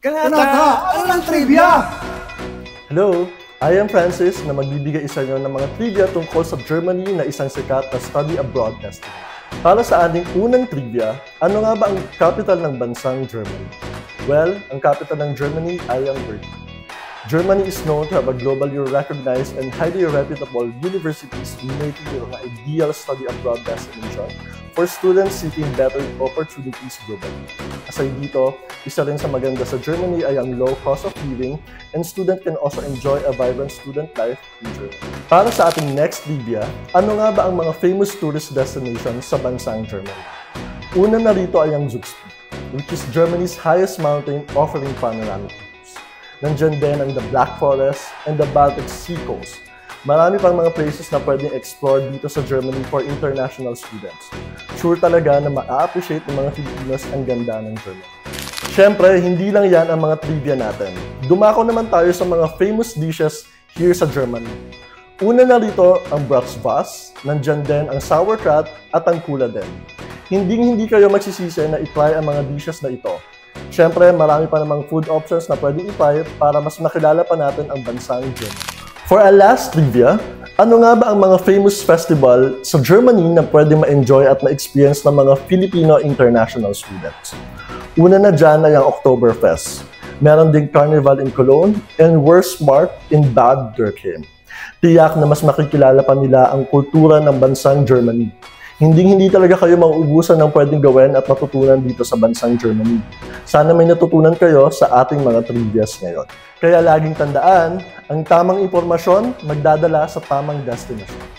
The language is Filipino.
Kanata, ano ng trivia? Hello, I am Francis na magbibigay isa nyo ng mga trivia tungkol sa Germany na isang sikat na study abroad destiny. Para sa ating unang trivia, ano nga ba ang capital ng bansang Germany? Well, ang capital ng Germany ay ang Berlin. Germany is known to have a globally recognized and highly reputable universities, making it an ideal study abroad destination for students seeking better opportunities globally. Aside dito, isa rin sa maganda sa Germany ay ang low cost of living, and student can also enjoy a vibrant student life in Germany. Para sa ating next trivia, ano nga ba ang mga famous tourist destinations sa bansang Germany? Una na rito ay ang Zugspitze, which is Germany's highest mountain offering panoramic views. Nandiyan din ang the Black Forest and the Baltic Sea coast. Marami pang mga places na pwedeng explore dito sa Germany for international students. Sure talaga na ma-appreciate ng mga Filipinos ang ganda ng Germany. Siyempre, hindi lang yan ang mga trivia natin. Dumako naman tayo sa mga famous dishes here sa Germany. Una na rito ang Bratwurst, nandiyan din ang Sauerkraut at ang Kula din. Hindi kayo magsisisi na itry ang mga dishes na ito. Siyempre, marami pa namang food options na pwedeng i-try para mas makilala pa natin ang bansang Germany. For our last trivia, ano nga ba ang mga famous festival sa Germany na pwedeng ma-enjoy at ma-experience ng mga Filipino international students? Una na dyan ay ang Oktoberfest. Meron ding Carnival in Cologne and Wurstmarkt in Bad Dürkheim. Tiyak na mas makikilala pa nila ang kultura ng bansang Germany. Hindi talaga kayo mauubusan ng pwedeng gawin at matutunan dito sa bansang Germany. Sana may natutunan kayo sa ating mga trivias ngayon. Kaya laging tandaan, ang tamang impormasyon magdadala sa tamang destinasyon.